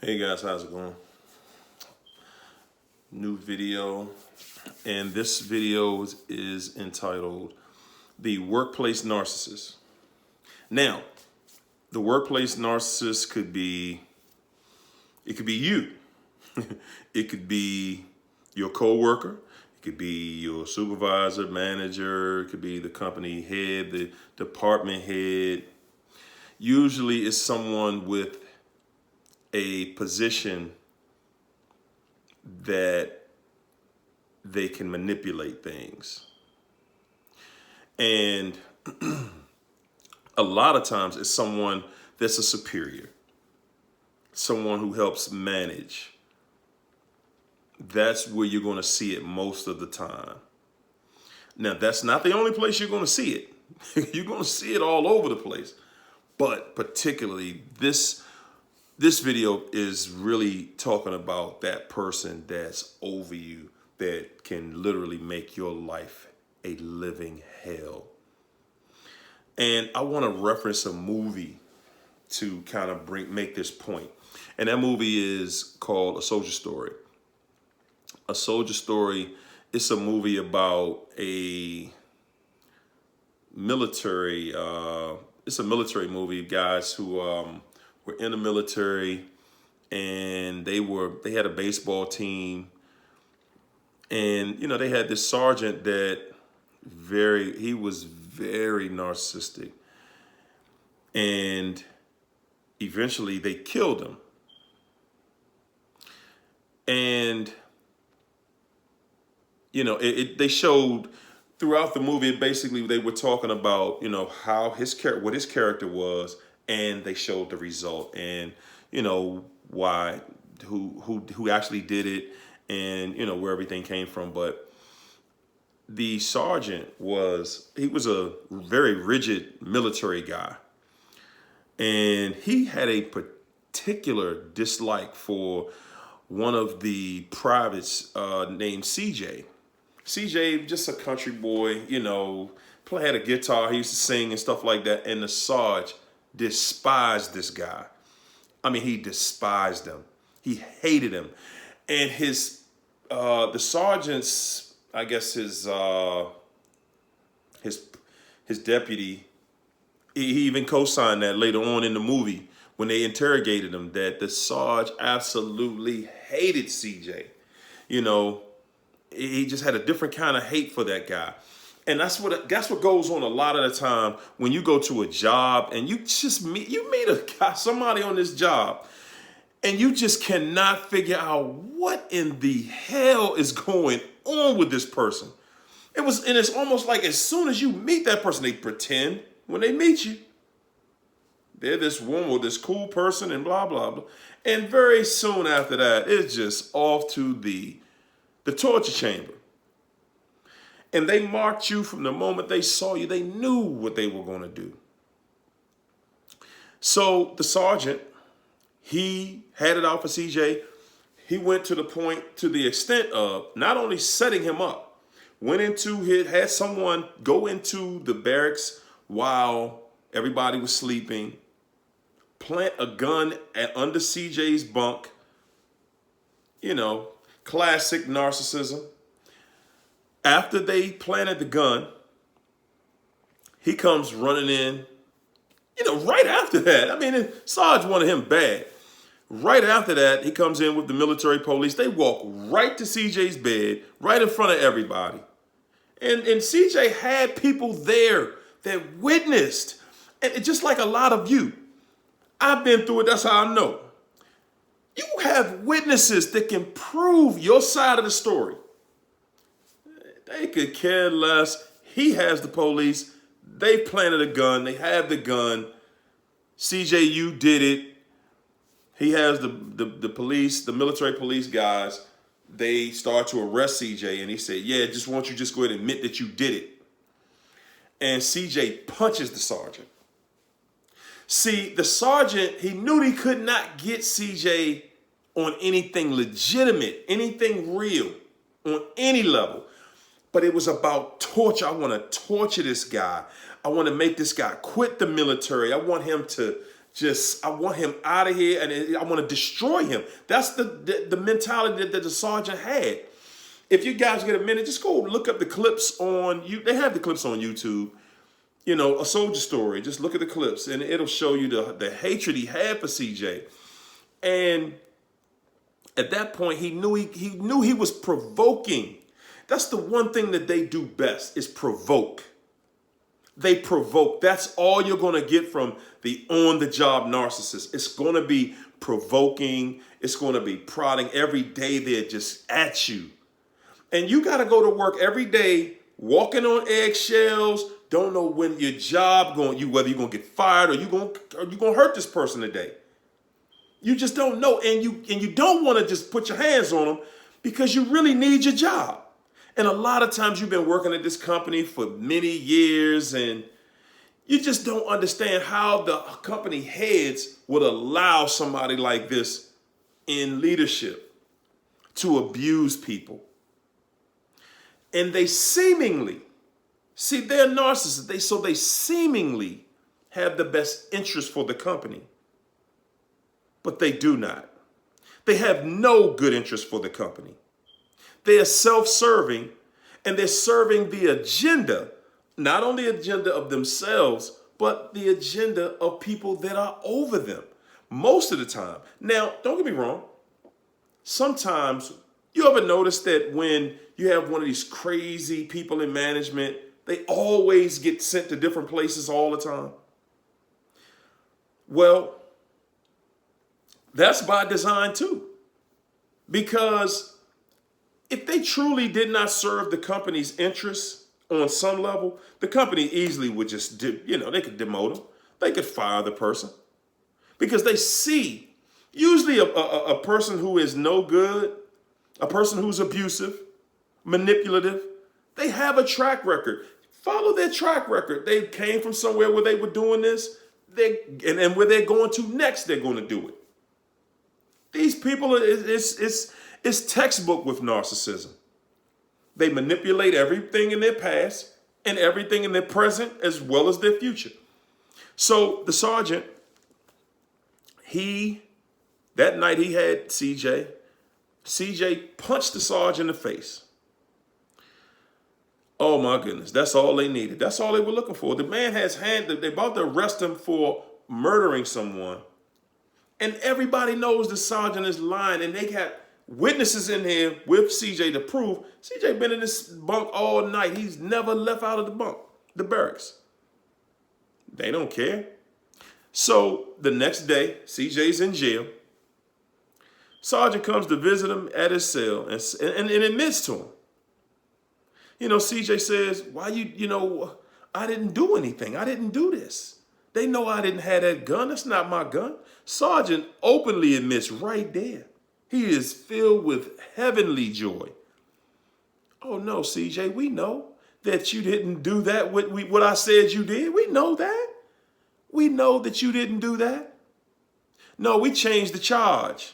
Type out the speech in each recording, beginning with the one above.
Hey guys, how's it going? New video, and this video is entitled The Workplace Narcissist. Now, the workplace narcissist could be you. It could be your coworker. It could be your supervisor, manager. It could be the company head, the department head. Usually it's someone with a position that they can manipulate things. And a lot of times it's someone that's a superior, someone who helps manage. That's where you're going to see it most of the time. Now, that's not the only place you're going to see it. You're going to see it all over the place. But particularly this video is really talking about that person that's over you that can literally make your life a living hell. And I want to reference a movie to kind of make this point. And that movie is called A Soldier Story. A Soldier Story is a movie about a military, it's a military movie, guys who were in the military, and they had a baseball team, and they had this sergeant that he was very narcissistic, and eventually they killed him. And they showed throughout the movie, basically they were talking about how what his character was, and they showed the result, and why, who actually did it, and where everything came from. But the sergeant was a very rigid military guy, and he had a particular dislike for one of the privates named CJ. CJ, just a country boy, had a guitar, he used to sing and stuff like that, and the Sarge despised this guy. I mean, he despised him. He hated him. And the sergeant's, I guess his deputy, he even co-signed that later on in the movie when they interrogated him, that the Sarge absolutely hated CJ. He just had a different kind of hate for that guy. And that's what goes on a lot of the time when you go to a job and you meet somebody on this job, and you just cannot figure out what in the hell is going on with this person. And it's almost like as soon as you meet that person, they pretend when they meet you they're this woman or this cool person and blah blah blah, and very soon after that, it's just off to the torture chamber. And they marked you from the moment they saw you. They knew what they were going to do. So the sergeant, he had it out for CJ. He went to the extent of not only setting him up, had someone go into the barracks while everybody was sleeping, plant a gun under CJ's bunk. Classic narcissism. After they planted the gun, he comes running in, right after that. I mean, Sarge wanted him bad. Right after that, he comes in with the military police. They walk right to CJ's bed, right in front of everybody. And CJ had people there that witnessed. And just like a lot of you, I've been through it, that's how I know. You have witnesses that can prove your side of the story. They could care less. He has the police. They planted a gun. They have the gun. CJ, you did it. He has the police, the military police guys. They start to arrest CJ, and he said, yeah, just want you to just go ahead and admit that you did it. And CJ punches the sergeant. See, the sergeant, he knew he could not get CJ on anything legitimate, anything real, on any level. But it was about torture. I want to torture this guy. I want to make this guy quit the military. I want him to I want him out of here, and I want to destroy him. That's the mentality that the sergeant had. If you guys get a minute, just go look up the clips on you. They have the clips on YouTube. You know, a soldier story. Just look at the clips, and it'll show you the hatred he had for CJ. And at that point, he knew he was provoking. That's the one thing that they do best, is provoke. They provoke. That's all you're going to get from the on-the-job narcissist. It's going to be provoking. It's going to be prodding. Every day they're just at you. And you got to go to work every day walking on eggshells. Don't know when your job whether you're going to get fired or you're going to hurt this person today. You just don't know. And you don't want to just put your hands on them because you really need your job. And a lot of times you've been working at this company for many years and you just don't understand how the company heads would allow somebody like this in leadership to abuse people. And they seemingly, they're narcissists. So they seemingly have the best interest for the company. But they do not. They have no good interest for the company. They are self-serving, and they're serving the agenda, not only the agenda of themselves, but the agenda of people that are over them most of the time. Now, don't get me wrong. Sometimes, you ever notice that when you have one of these crazy people in management, they always get sent to different places all the time? Well, that's by design too. Because if they truly did not serve the company's interests on some level, the company easily would just, they could demote them. They could fire the person. Because they see, usually a person who is no good, a person who's abusive, manipulative, they have a track record. Follow their track record. They came from somewhere where they were doing this, and where they're going to next, they're going to do it. These people, it's textbook with narcissism. They manipulate everything in their past and everything in their present as well as their future. So the sergeant, that night he had CJ. CJ punched the sergeant in the face. Oh my goodness, that's all they needed. That's all they were looking for. The man they're about to arrest him for murdering someone. And everybody knows the sergeant is lying, and they got witnesses in here with CJ to prove CJ been in this bunk all night. He's never left out of the barracks. They don't care. So the next day, CJ's in jail. Sergeant comes to visit him at his cell and admits to him. CJ says, why I didn't do anything. I didn't do this. They know I didn't have that gun. That's not my gun. Sergeant openly admits right there. He is filled with heavenly joy. Oh no, CJ, we know that you didn't do that, what I said you did. We know that. We know that you didn't do that. No, we changed the charge.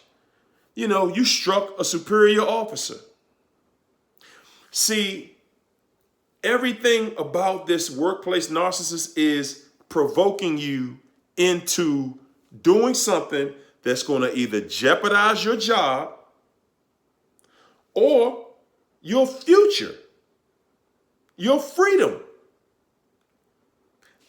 You struck a superior officer. See, everything about this workplace narcissist is provoking you into doing something that's going to either jeopardize your job or your future, your freedom.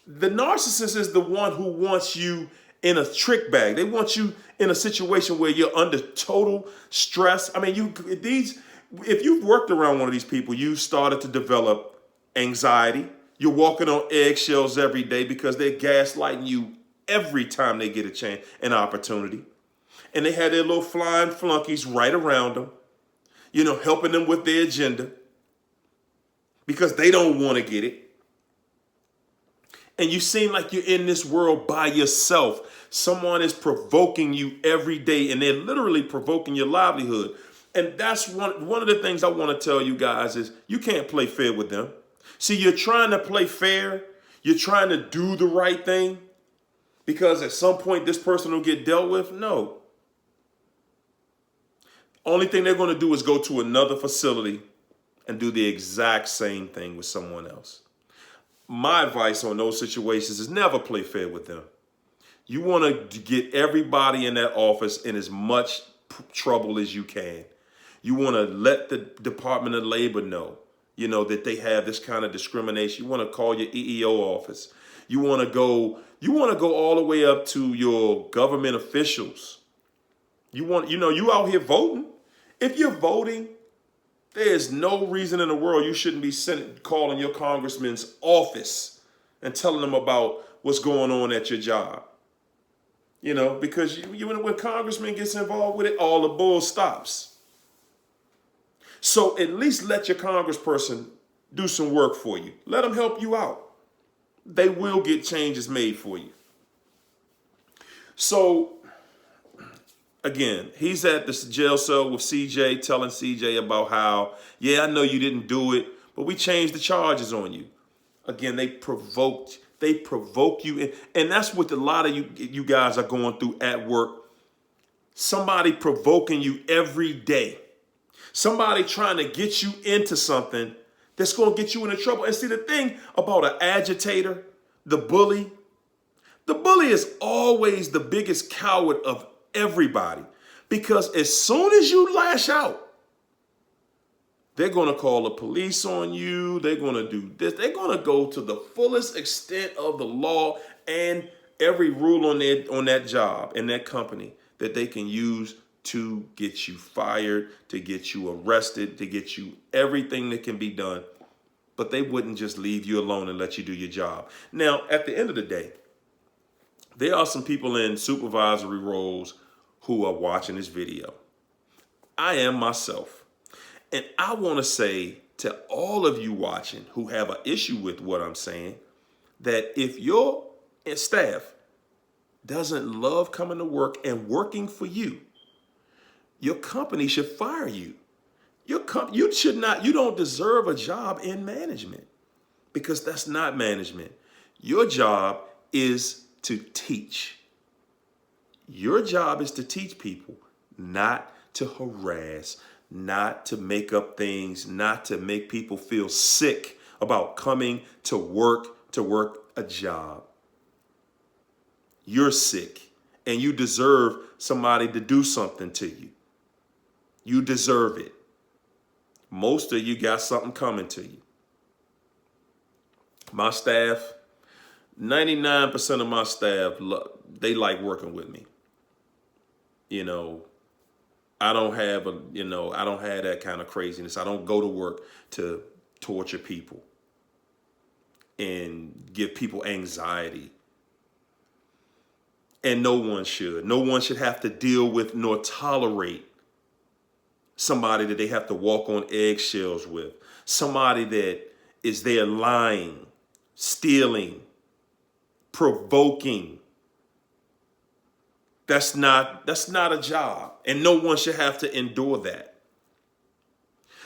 The narcissist is the one who wants you in a trick bag. They want you in a situation where you're under total stress. I mean, if you've worked around one of these people, you started to develop anxiety. You're walking on eggshells every day because they're gaslighting you every time they get a chance, an opportunity. And they had their little flying flunkies right around them, helping them with their agenda because they don't want to get it. And you seem like you're in this world by yourself. Someone is provoking you every day, and they're literally provoking your livelihood. And that's one of the things I want to tell you guys is you can't play fair with them. See, you're trying to play fair. You're trying to do the right thing because at some point this person will get dealt with. No. Only thing they're going to do is go to another facility and do the exact same thing with someone else. My advice on those situations is never play fair with them. You want to get everybody in that office in as much trouble as you can. You want to let the Department of Labor know, that they have this kind of discrimination. You want to call your EEO office. You want to go all the way up to your government officials. You out here voting. If you're voting, there's no reason in the world you shouldn't be calling your congressman's office and telling them about what's going on at your job. Because when congressman gets involved with it, all the bull stops. So at least let your congressperson do some work for you. Let them help you out. They will get changes made for you. So, again, he's at the jail cell with CJ, telling CJ about how, I know you didn't do it, but we changed the charges on you. Again, they provoke you. And that's what a lot of you guys are going through at work. Somebody provoking you every day. Somebody trying to get you into something that's going to get you into trouble. And see, the thing about an agitator, the bully is always the biggest coward of everybody. Because as soon as you lash out, they're going to call the police on you. They're going to do this. They're going to go to the fullest extent of the law and every rule on that job and that company that they can use to get you fired, to get you arrested, to get you everything that can be done. But they wouldn't just leave you alone and let you do your job. Now, at the end of the day, there are some people in supervisory roles who are watching this video. I am myself. And I want to say to all of you watching who have an issue with what I'm saying, that if your staff doesn't love coming to work and working for you, your company should fire you. You don't deserve a job in management, because that's not management. Your job is to teach. Your job is to teach people, not to harass, not to make up things, not to make people feel sick about coming to work a job. You're sick and you deserve somebody to do something to you. You deserve it. Most of you got something coming to you. My staff, 99% of my staff, they like working with me. I don't have that kind of craziness. I don't go to work to torture people and give people anxiety. And no one should. No one should have to deal with nor tolerate somebody that they have to walk on eggshells with. Somebody that is there lying, stealing, provoking. That's not a job. And no one should have to endure that.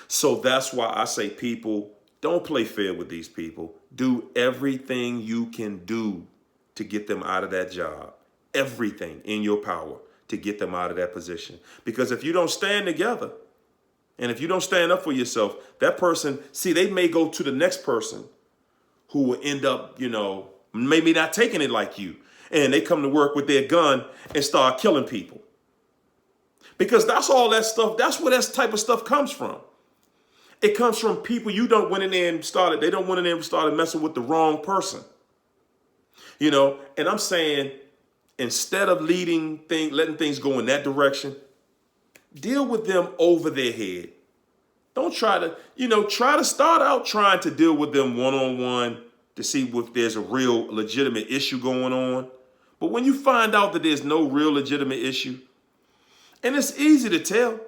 So that's why I say, people, don't play fair with these people. Do everything you can do to get them out of that job. Everything in your power to get them out of that position. Because if you don't stand together, and if you don't stand up for yourself, that person, they may go to the next person who will end up, maybe not taking it like you. And they come to work with their gun and start killing people. Because that's all that stuff, that's where that type of stuff comes from. It comes from people they don't went in there and started messing with the wrong person. And I'm saying, instead of letting things go in that direction, deal with them over their head. Don't try to start out trying to deal with them one-on-one to see if there's a real legitimate issue going on. But when you find out that there's no real legitimate issue, and it's easy to tell,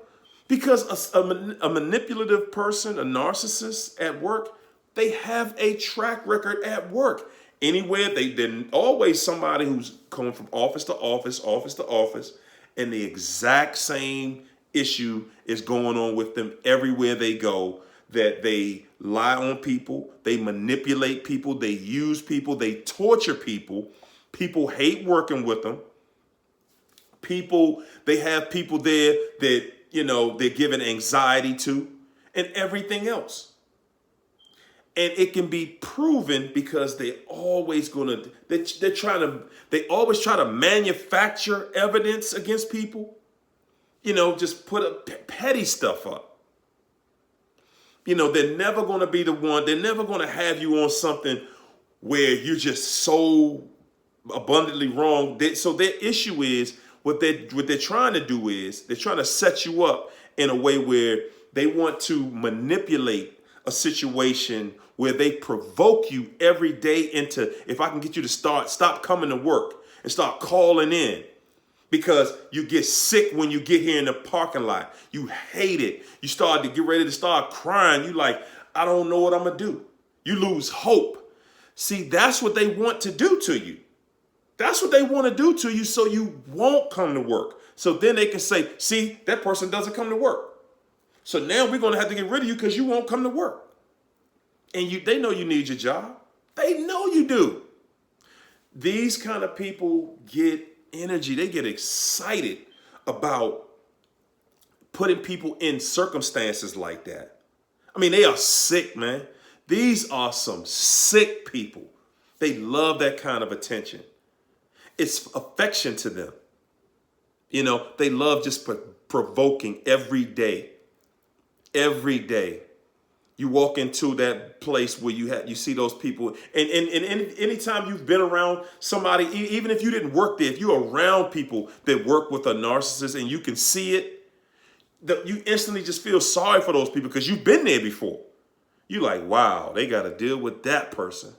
because a manipulative person, a narcissist at work, they have a track record at work. Anywhere, they're always somebody who's coming from office to office, and the exact same issue is going on with them everywhere they go, that they lie on people, they manipulate people, they use people, they torture people. People hate working with them. They have people there that, they're giving anxiety to, and everything else. And it can be proven because they always they always try to manufacture evidence against people. Just put petty stuff up. They're never going to be the one. They're never going to have you on something where you're just so abundantly wrong. So their issue is what they're trying to do is they're trying to set you up in a way where they want to manipulate a situation where they provoke you every day into, if I can get you to stop coming to work and start calling in because you get sick when you get here in the parking lot. You hate it. You start to get ready to start crying. You like, I don't know what I'm going to do. You lose hope. See, that's what they want to do to you. That's what they want to do to you so you won't come to work. So then they can say, see, that person doesn't come to work. So now we're going to have to get rid of you because you won't come to work. And they know you need your job. They know you do. These kind of people get energy. They get excited about putting people in circumstances like that. I mean, they are sick, man. These are some sick people. They love that kind of attention. It's affection to them. They love just provoking every day. Every day. You walk into that place where you see those people, and anytime you've been around somebody, even if you didn't work there, if you're around people that work with a narcissist and you can see it, you instantly just feel sorry for those people because you've been there before. You're like, wow, they got to deal with that person,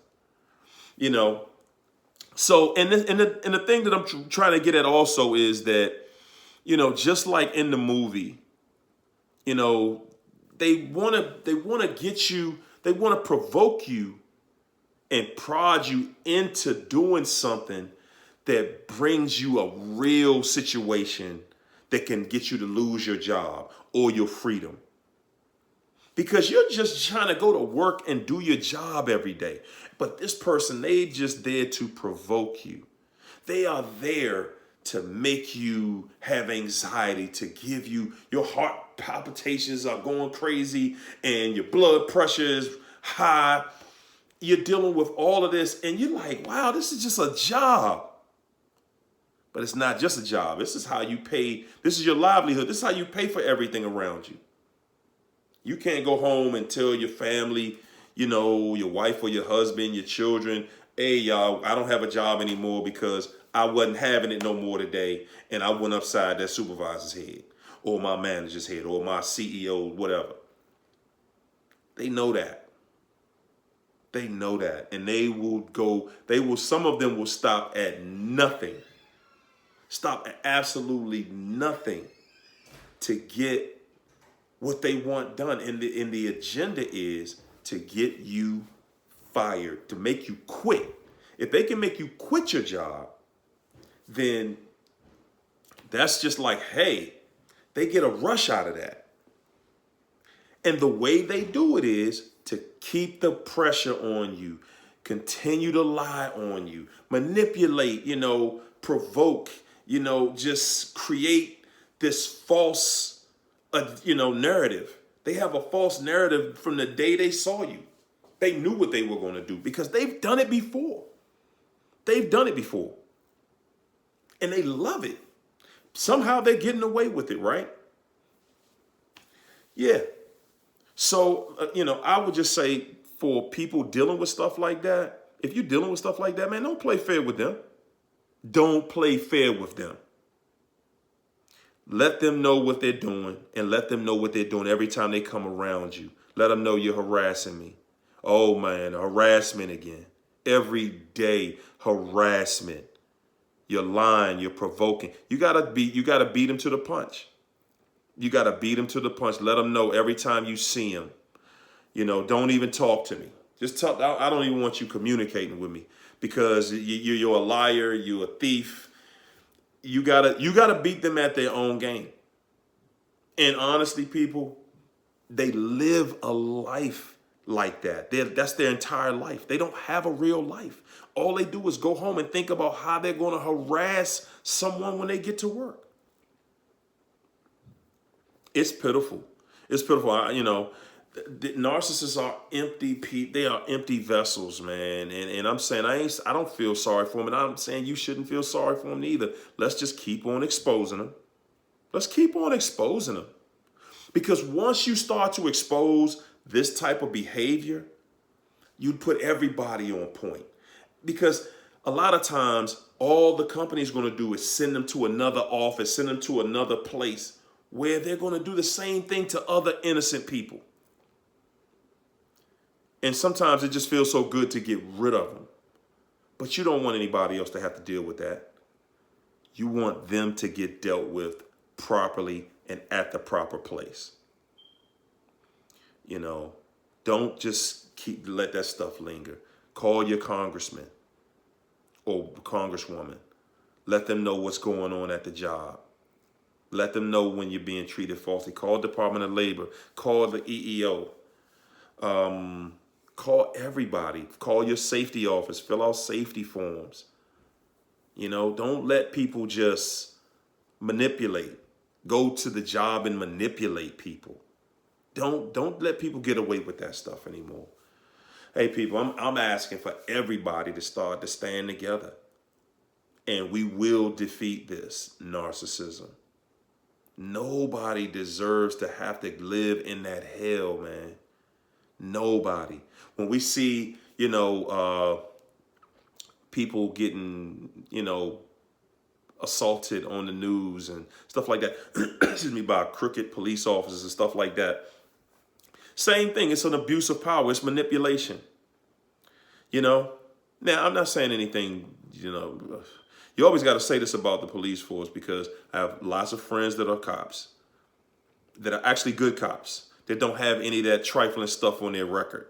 So, and the thing that I'm trying to get at also is that, just like in the movie, they want to get you, they want to provoke you and prod you into doing something that brings you a real situation that can get you to lose your job or your freedom. Because you're just trying to go to work and do your job every day. But this person, they just there to provoke you. They are there to make you have anxiety, to give you, your heart palpitations are going crazy and your blood pressure is high. You're dealing with all of this and you're like, wow, this is just a job. But it's not just a job. This is how you pay. This is your livelihood. This is how you pay for everything around you. You can't go home and tell your family, your wife or your husband, your children, hey, y'all, I don't have a job anymore because I wasn't having it no more today. And I went upside that supervisor's head or my manager's head or my CEO, whatever. They know that. They know that. And some of them will stop at nothing. Stop at absolutely nothing to get what they want done. And the agenda is to get you fired, to make you quit. If they can make you quit your job, then that's just like, hey, they get a rush out of that. And the way they do it is to keep the pressure on you, continue to lie on you, manipulate, provoke, just create this false, narrative. They have a false narrative from the day they saw you. They knew what they were going to do because they've done it before. They've done it before. And they love it. Somehow they're getting away with it, right? Yeah. So, I would just say for people dealing with stuff like that, if you're dealing with stuff like that, man, don't play fair with them. Don't play fair with them. Let them know what they're doing and let them know what they're doing every time they come around you. Let them know you're harassing me. Oh, man, harassment again. Every day, harassment. You're lying, you're provoking. You gotta beat them to the punch. You gotta beat them to the punch. Let them know every time you see them. Don't even talk to me. Just talk. I don't even want you communicating with me because you're a liar. You're a thief. You gotta beat them at their own game. And honestly, people, they live a life like that. That's their entire life. They don't have a real life. All they do is go home and think about how they're going to harass someone when they get to work. It's pitiful. It's pitiful. The narcissists are empty people. They are empty vessels, man. And I'm saying I don't feel sorry for them, and I'm saying you shouldn't feel sorry for them either. Let's just keep on exposing them. Let's keep on exposing them. Because once you start to expose this type of behavior, you'd put everybody on point. Because a lot of times, all the company's going to do is send them to another office, send them to another place where they're going to do the same thing to other innocent people. And sometimes it just feels so good to get rid of them. But you don't want anybody else to have to deal with that. You want them to get dealt with properly and at the proper place. You know, don't just let that stuff linger. Call your congressman or congresswoman. Let them know what's going on at the job. Let them know when you're being treated falsely. Call Department of Labor. Call the EEO. Call everybody. Call your safety office. Fill out safety forms. You know, don't let people just manipulate. Go to the job and manipulate people. Don't let people get away with that stuff anymore. Hey, people, I'm asking for everybody to start to stand together. And we will defeat this narcissism. Nobody deserves to have to live in that hell, man. Nobody. When we see, people getting, assaulted on the news and stuff like that, excuse me, by crooked police officers and stuff like that. Same thing. It's an abuse of power. It's manipulation. Now I'm not saying anything, you always got to say this about the police force, because I have lots of friends that are cops, that are actually good cops, that don't have any of that trifling stuff on their record.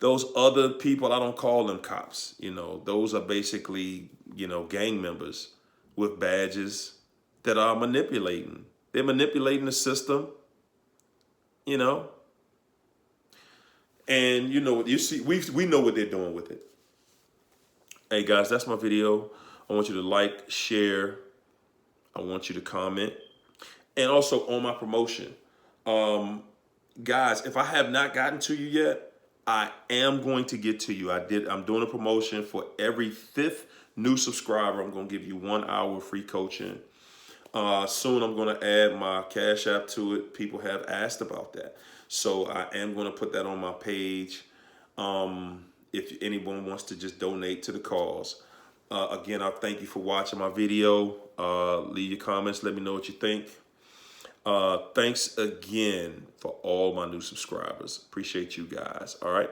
Those other people, I don't call them cops. Those are basically, gang members with badges that are manipulating. They're manipulating the system, and you see, we know what they're doing with it. Hey guys, that's my video. I want you to like, share. I want you to comment. And also on my promotion. Guys, if I have not gotten to you yet, I am going to get to you. I'm doing a promotion for every 5th new subscriber. I'm going to give you 1 hour free coaching. Soon I'm going to add my Cash App to it. People have asked about that. So I am going to put that on my page. If anyone wants to just donate to the cause. Again, I thank you for watching my video. Leave your comments. Let me know what you think. Thanks again for all my new subscribers. Appreciate you guys. All right.